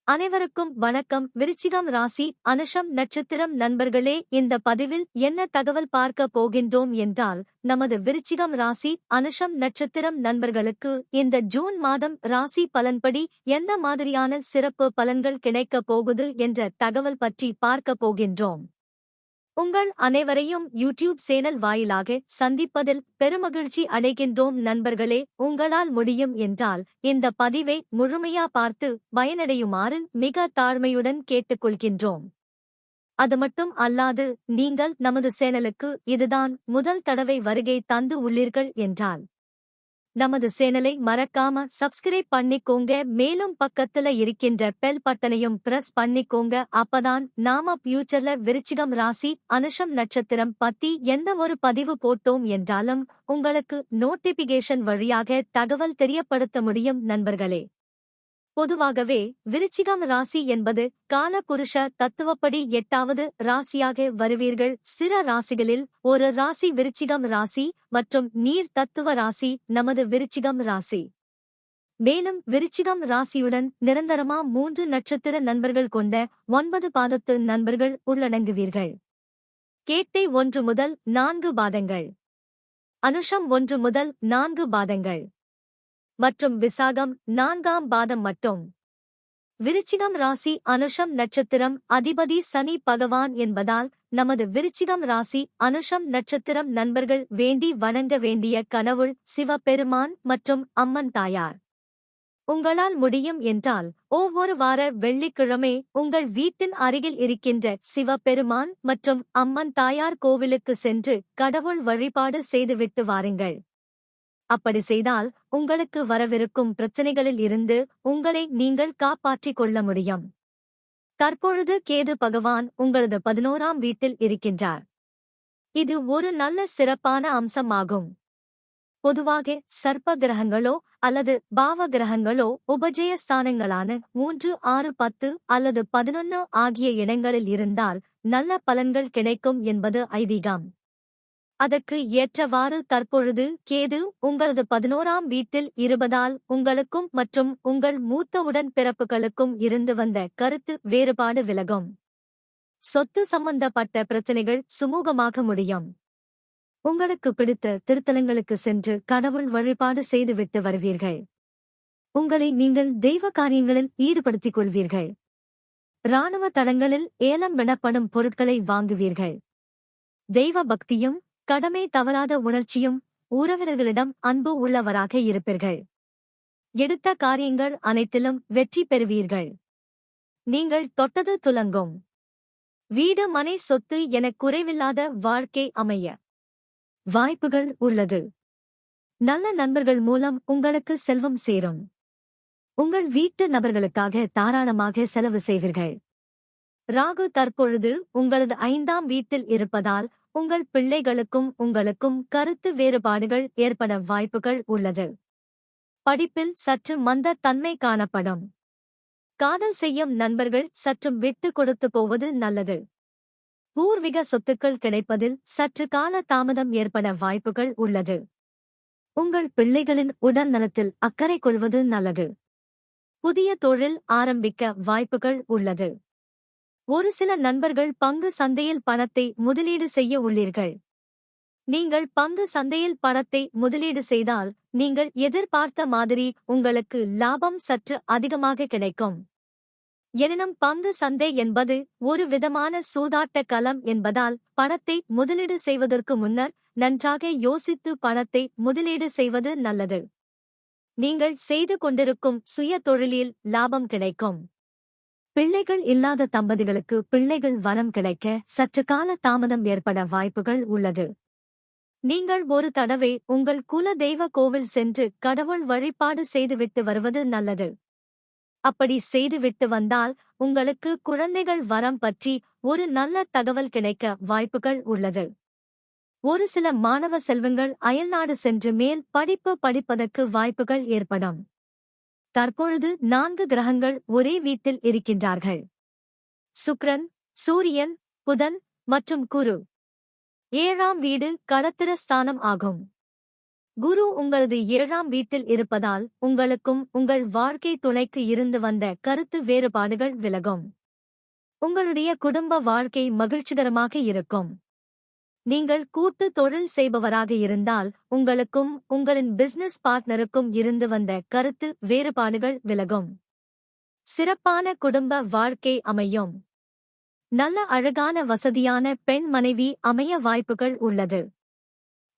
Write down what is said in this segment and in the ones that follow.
அனைவருக்கும் வணக்கம். விருச்சிகம் ராசி அனுஷம் நட்சத்திரம் நண்பர்களே, இந்த பதிவில் என்ன தகவல் பார்க்க போகின்றோம் என்றால், நமது விருச்சிகம் ராசி அனுஷம் நட்சத்திரம் நண்பர்களுக்கு இந்த ஜூன் மாதம் ராசி பலன்படி எந்த மாதிரியான சிறப்பு பலன்கள் கிடைக்கப் போகுது என்ற தகவல் பற்றி பார்க்க போகின்றோம். உங்கள் அனைவரையும் யூடியூப் சேனல் வாயிலாக சந்திப்பதில் பெருமகிழ்ச்சி அடைகின்றோம் நண்பர்களே. உங்களால் முடியும் என்றால் இந்த பதிவை முழுமையா பார்த்து பயனடையுமாறு மிக தாழ்மையுடன் கேட்டுக்கொள்கின்றோம். அது மட்டும் அல்லாது நீங்கள் நமது சேனலுக்கு இதுதான் முதல் தடவை வருகை தந்து உள்ளீர்கள் என்றால் நமது சேனலை மறக்காம சப்ஸ்கிரைப் பண்ணிக்கோங்க. மேலும் பக்கத்துல இருக்கின்ற பெல் பட்டனையும் பிரஸ் பண்ணிக்கோங்க. அப்பதான் நாம ஃபியூச்சர்ல விருச்சிகம் ராசி அனுஷம் நட்சத்திரம் பத்தி எந்த ஒரு பதிவு போட்டோம் என்றாலும் உங்களுக்கு நோட்டிபிகேஷன் வழியாக தகவல் தெரியப்படுத்த முடியும் நண்பர்களே. பொதுவாகவே விருச்சிகம் ராசி என்பது காலபுருஷ தத்துவப்படி 8வது ராசியாக வருவீர்கள். சில ராசிகளில் ஒரு ராசி விருச்சிகம் ராசி மற்றும் நீர் தத்துவ ராசி நமது விருச்சிகம் ராசி. மேலும் விருச்சிகம் ராசியுடன் நிரந்தரமா 3 நட்சத்திர நண்பர்கள் கொண்ட 9 பாதத்து நண்பர்கள் உள்ளடங்குவீர்கள். கேட்டை 1 முதல் 4 பாதங்கள், அனுஷம் 1 முதல் 4 பாதங்கள் மற்றும் விசாகம் 4ஆம் பாதம் மட்டும். விருச்சிகம் ராசி அனுஷம் நட்சத்திரம் அதிபதி சனி பகவான் என்பதால் நமது விருச்சிகம் ராசி அனுஷம் நட்சத்திரம் நண்பர்கள் வேண்டி வணங்க வேண்டிய கடவுள் சிவபெருமான் மற்றும் அம்மன் தாயார். உங்களால் முடியும் என்றால் ஒவ்வொரு வார வெள்ளிக்கிழமை உங்கள் வீட்டின் அருகில் இருக்கின்ற சிவபெருமான் மற்றும் அம்மன் தாயார் கோவிலுக்கு சென்று கடவுள் வழிபாடு செய்துவிட்டு வாருங்கள். அப்படி செய்தால் உங்களுக்கு வரவிருக்கும் பிரச்சனைகளில் இருந்து உங்களை நீங்கள் காப்பாற்றிக் கொள்ள முடியும். தற்பொழுது கேது பகவான் உங்களது 11ஆம் வீட்டில் இருக்கின்றார். இது ஒரு நல்ல சிறப்பான அம்சமாகும். பொதுவாக சர்ப்ப கிரகங்களோ அல்லது பாவ கிரகங்களோ உபஜயஸ்தானங்களான 3, 6, 10 அல்லது 11 ஆகிய இடங்களில் இருந்தால் நல்ல பலன்கள் கிடைக்கும் என்பது ஐதீகம். அதற்கு ஏற்றவாறு தற்பொழுது கேது உங்களது 11ஆம் வீட்டில் இருப்பதால் உங்களுக்கும் மற்றும் உங்கள் மூத்த உடன்பிறப்புகளுக்கும் இருந்து வந்த கருத்து வேறுபாடு விலகும். சொத்து சம்பந்தப்பட்ட பிரச்சனைகள் சுமூகமாக முடியும். உங்களுக்கு பிடித்த திருத்தலங்களுக்கு சென்று கடவுள் வழிபாடு செய்துவிட்டு வருவீர்கள். உங்களை நீங்கள் தெய்வ காரியங்களில் ஈடுபடுத்திக் கொள்வீர்கள். இராணுவ தளங்களில் ஏலம் விடப்படும் பொருட்களை வாங்குவீர்கள். தெய்வ பக்தியும் கடமை தவறாத உணர்ச்சியும் உறவினர்களிடம் அன்பு உள்ளவராக இருப்பீர்கள். எடுத்த காரியங்கள் அனைத்திலும் வெற்றி பெறுவீர்கள். நீங்கள் தொட்டது துலங்கும். வீடு மனை சொத்து என குறைவில்லாத வாழ்க்கை அமைய வாய்ப்புகள் உள்ளது. நல்ல நண்பர்கள் மூலம் உங்களுக்கு செல்வம் சேரும். உங்கள் வீட்டு நபர்களுக்காக தாராளமாக செலவு செய்வீர்கள். ராகு தற்பொழுது உங்களது 5ஆம் வீட்டில் இருப்பதால் உங்கள் பிள்ளைகளுக்கும் உங்களுக்கும் கருத்து வேறுபாடுகள் ஏற்பட வாய்ப்புகள் உள்ளது. படிப்பில் சற்று மந்த தன்மை காணப்படும். காதல் செய்யும் நண்பர்கள் சற்று விட்டு கொடுத்து போவது நல்லது. பூர்வீக சொத்துக்கள் கிடைப்பதில் சற்று கால தாமதம் ஏற்பட வாய்ப்புகள் உள்ளது. உங்கள் பிள்ளைகளின் உடல் நலத்தில் அக்கறை கொள்வது நல்லது. புதிய தொழில் ஆரம்பிக்க வாய்ப்புகள் உள்ளது. ஒரு சில நண்பர்கள் பங்கு சந்தையில் பணத்தை முதலீடு செய்ய உள்ளீர்கள். நீங்கள் பங்கு சந்தையில் பணத்தை முதலீடு செய்தால் நீங்கள் எதிர்பார்த்த மாதிரி உங்களுக்கு லாபம் சற்று அதிகமாக கிடைக்கும். எனினும் பங்கு சந்தை என்பது ஒரு விதமான சூதாட்ட களம் என்பதால் பணத்தை முதலீடு செய்வதற்கு முன்னர் நன்றாக யோசித்து பணத்தை முதலீடு செய்வது நல்லது. நீங்கள் செய்து கொண்டிருக்கும் சுய தொழிலில் லாபம் கிடைக்கும். பிள்ளைகள் இல்லாத தம்பதிகளுக்கு பிள்ளைகள் வரம் கிடைக்க சற்று கால தாமதம் ஏற்பட வாய்ப்புகள் உள்ளது. நீங்கள் ஒரு தடவை உங்கள் குல தெய்வ கோவில் சென்று கடவுள் வழிபாடு செய்துவிட்டு வருவது நல்லது. அப்படி செய்துவிட்டு வந்தால் உங்களுக்கு குழந்தைகள் வரம் பற்றி ஒரு நல்ல தகவல் கிடைக்க வாய்ப்புகள் உள்ளது. ஒரு சில மாணவ செல்வங்கள் அயல்நாடு சென்று மேல் படிப்பு படிப்பதற்கு வாய்ப்புகள் ஏற்படும். தற்பொழுது 4 கிரகங்கள் ஒரே வீட்டில் இருக்கின்றார்கள். சுக்கிரன், சூரியன், புதன் மற்றும் குரு. 7ஆம் வீடு களத்திர ஸ்தானம் ஆகும். குரு உங்களது 7ஆம் வீட்டில் இருப்பதால் உங்களுக்கும் உங்கள் வாழ்க்கை துணைக்கு இருந்து வந்த கருத்து வேறுபாடுகள் விலகும். உங்களுடைய குடும்ப வாழ்க்கை மகிழ்ச்சிகரமாக இருக்கும். நீங்கள் கூட்டு தொழில் செய்பவராக இருந்தால் உங்களுக்கும் உங்களின் பிசினஸ் பார்ட்னருக்கும் இருந்து வந்த கருத்து வேறுபாடுகள் விலகும். சிறப்பான குடும்ப வாழ்க்கை அமையும். நல்ல அழகான வசதியான பெண் மனைவி அமைய வாய்ப்புகள் உள்ளது.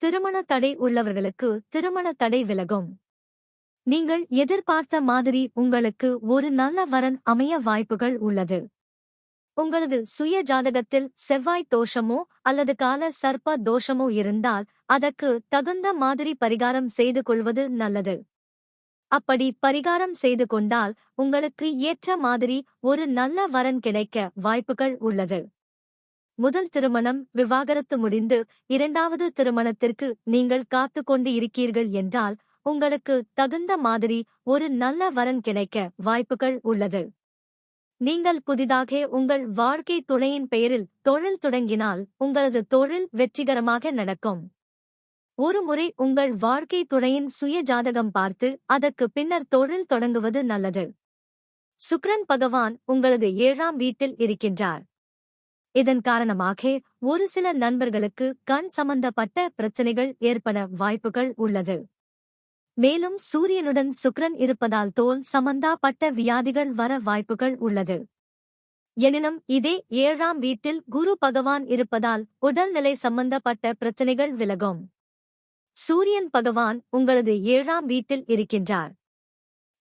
திருமண தடை உள்ளவர்களுக்கு திருமண தடை விலகும். நீங்கள் எதிர்பார்த்த மாதிரி உங்களுக்கு ஒரு நல்ல வரன் அமைய வாய்ப்புகள் உள்ளது. உங்களது சுய ஜாதகத்தில் செவ்வாய் தோஷமோ அல்லது கால சர்ப்ப தோஷமோ இருந்தால் அதற்கு தகுந்த மாதிரி பரிகாரம் செய்து கொள்வது நல்லது. அப்படி பரிகாரம் செய்து கொண்டால் உங்களுக்கு ஏற்ற மாதிரி ஒரு நல்ல வரன் கிடைக்க வாய்ப்புகள் உள்ளது. முதல் திருமணம் விவாகரத்து முடிந்து 2வது திருமணத்திற்கு நீங்கள் காத்து கொண்டு இருக்கீர்கள் என்றால் உங்களுக்கு தகுந்த மாதிரி ஒரு நல்ல வரன் கிடைக்க வாய்ப்புகள் உள்ளது. நீங்கள் புதிதாக உங்கள் வாழ்க்கை துணையின் பெயரில் தொழில் தொடங்கினால் உங்களது தொழில் வெற்றிகரமாக நடக்கும். ஒருமுறை உங்கள் வாழ்க்கை துணையின் சுய ஜாதகம் பார்த்து அதற்கு பின்னர் தொழில் தொடங்குவது நல்லது. சுக்கிரன் பகவான் உங்களது 7ஆம் வீட்டில் இருக்கின்றார். இதன் காரணமாக ஒரு சில நண்பர்களுக்கு கண் சம்பந்தப்பட்ட பிரச்சனைகள் ஏற்பட வாய்ப்புகள் உள்ளது. மேலும் சூரியனுடன் சுக்கிரன் இருப்பதால் தோல் சம்பந்தப்பட்ட வியாதிகள் வர வாய்ப்புகள் உள்ளது. எனினும் இதே 7ஆம் வீட்டில் குரு பகவான் இருப்பதால் உடல்நிலை சம்பந்தப்பட்ட பிரச்சனைகள் விலகும். சூரியன் பகவான் உங்களது 7ஆம் வீட்டில் இருக்கின்றார்.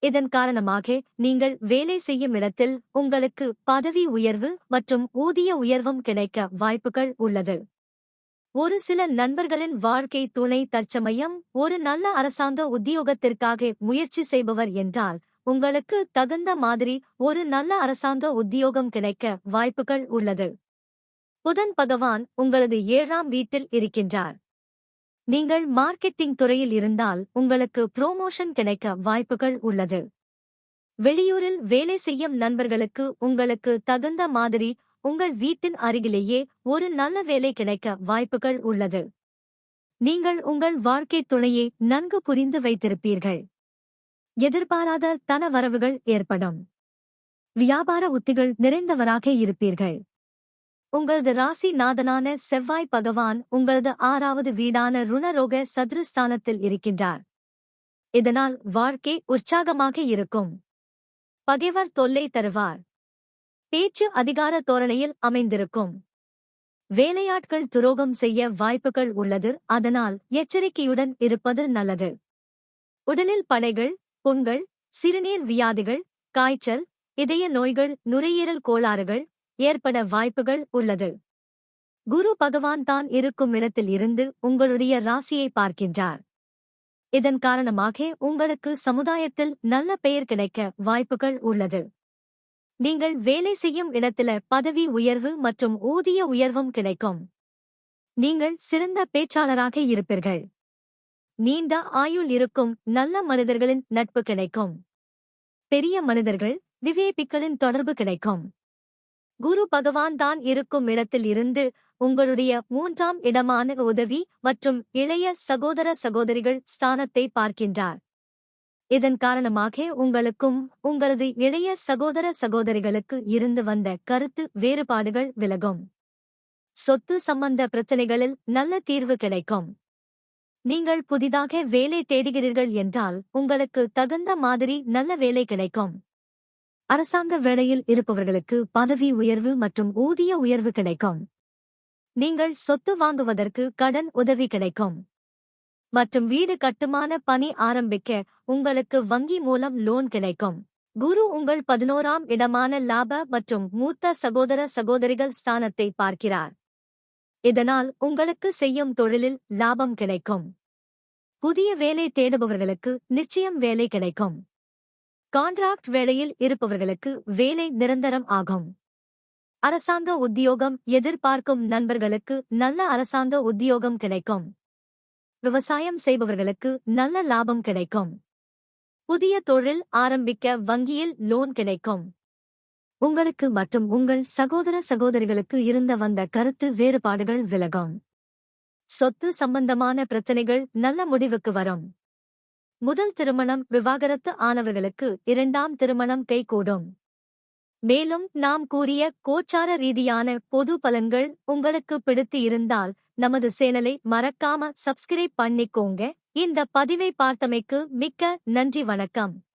இதன் காரணமாக நீங்கள் வேலை செய்யும் இடத்தில் உங்களுக்கு பதவி உயர்வு மற்றும் ஊதிய உயர்வும் கிடைக்க வாய்ப்புகள் உள்ளது. ஒரு சில நண்பர்களின் வாழ்க்கை துணை தற்சமயம் ஒரு நல்ல அரசாங்க உத்தியோகத்திற்காக முயற்சி செய்பவர் என்றால் உங்களுக்கு தகுந்த மாதிரி ஒரு நல்ல அரசாங்க உத்தியோகம் கிடைக்க வாய்ப்புகள் உள்ளது. புதன் பகவான் உங்களது 7ஆம் வீட்டில் இருக்கின்றார். நீங்கள் மார்க்கெட்டிங் துறையில் இருந்தால் உங்களுக்கு புரோமோஷன் கிடைக்க வாய்ப்புகள் உள்ளது. வெளியூரில் வேலை செய்யும் நண்பர்களுக்கு உங்களுக்கு தகுந்த மாதிரி உங்கள் வீட்டின் அருகிலேயே ஒரு நல்ல வேலை கிடைக்க வாய்ப்புகள் உள்ளது. நீங்கள் உங்கள் வாழ்க்கை துணையை நன்கு புரிந்து வைத்திருப்பீர்கள். எதிர்பாராத தன வரவுகள் ஏற்படும். வியாபார உத்திகள் நிறைந்தவராக இருப்பீர்கள். உங்களது ராசி நாதனான செவ்வாய் பகவான் உங்களது 6வது வீடான ருணரோக சதுரஸ்தானத்தில் இருக்கின்றார். இதனால் வாழ்க்கை உற்சாகமாக இருக்கும். பகைவர் தொல்லை தருவார். பேச்சு அதிகார தோரணையில் அமைந்திருக்கும். வேலையாட்கள் துரோகம் செய்ய வாய்ப்புகள் உள்ளது. அதனால் எச்சரிக்கையுடன் இருப்பது நல்லது. உடலில் படைகள், புண்கள், சிறுநீர் வியாதிகள், காய்ச்சல், இதய நோய்கள், நுரையீரல் கோளாறுகள் ஏற்பட வாய்ப்புகள் உள்ளது. குரு பகவான் தான் இருக்கும் இடத்தில் இருந்து உங்களுடைய ராசியை பார்க்கின்றார். இதன் காரணமாக உங்களுக்கு சமுதாயத்தில் நல்ல பெயர் கிடைக்க வாய்ப்புகள் உள்ளது. நீங்கள் வேலை செய்யும் இடத்தில பதவி உயர்வு மற்றும் ஊதிய உயர்வும் கிடைக்கும். நீங்கள் சிறந்த பேச்சாளராக இருப்பீர்கள். நீண்ட ஆயுள் இருக்கும் நல்ல மனிதர்களின் நட்பு கிடைக்கும். பெரிய மனிதர்கள், விவேபிக்களின் தொடர்பு கிடைக்கும். குரு பகவான் தான் இருக்கும் இடத்தில் இருந்து உங்களுடைய 3ஆம் இடமான உதவி மற்றும் இளைய சகோதர சகோதரிகள் ஸ்தானத்தை பார்க்கின்றார். இதன் காரணமாக உங்களுக்கும் உங்களது இளைய சகோதர சகோதரிகளுக்கு இருந்து வந்த கருத்து வேறுபாடுகள் விலகும். சொத்து சம்பந்த பிரச்சனைகளில் நல்ல தீர்வு கிடைக்கும். நீங்கள் புதிதாக வேலை தேடுகிறீர்கள் என்றால் உங்களுக்கு தகுந்த மாதிரி நல்ல வேலை கிடைக்கும். அரசாங்க வேலையில் இருப்பவர்களுக்கு பதவி உயர்வு மற்றும் ஊதிய உயர்வு கிடைக்கும். நீங்கள் சொத்து வாங்குவதற்கு கடன் உதவி கிடைக்கும். மற்றும் வீடு கட்டுமான பணி ஆரம்பிக்க உங்களுக்கு வங்கி மூலம் லோன் கிடைக்கும். குரு உங்கள் 11ஆம் இடமான லாப மற்றும் மூத்த சகோதர சகோதரிகள் ஸ்தானத்தை பார்க்கிறார். இதனால் உங்களுக்கு செய்யும் தொழிலில் லாபம் கிடைக்கும். புதிய வேலை தேடுபவர்களுக்கு நிச்சயம் வேலை கிடைக்கும். கான்ட்ராக்ட் வேலையில் இருப்பவர்களுக்கு வேலை நிரந்தரம் ஆகும். அரசாங்க உத்தியோகம் எதிர்பார்க்கும் நண்பர்களுக்கு நல்ல அரசாங்க உத்தியோகம் கிடைக்கும். விவசாயம் செய்பவர்களுக்கு நல்ல லாபம் கிடைக்கும். புதிய தொழில் ஆரம்பிக்க வங்கியில் லோன் கிடைக்கும். உங்களுக்கு மற்றும் உங்கள் சகோதர சகோதரிகளுக்கு இருந்த வந்த கருத்து வேறுபாடுகள் விலகும். சொத்து சம்பந்தமான பிரச்சனைகள் நல்ல முடிவுக்கு வரும். முதல் திருமணம் விவாகரத்து ஆனவர்களுக்கு இரண்டாம் திருமணம் கைகூடும். மேலும் நாம் கூறிய கோச்சார ரீதியான பொது பலன்கள் உங்களுக்கு பிடித்து இருந்தால் நமது சேனலை மறக்காம சப்ஸ்கிரைப் பண்ணிக்கோங்க. இந்த பதிவை பார்த்தமைக்கு மிக்க நன்றி. வணக்கம்.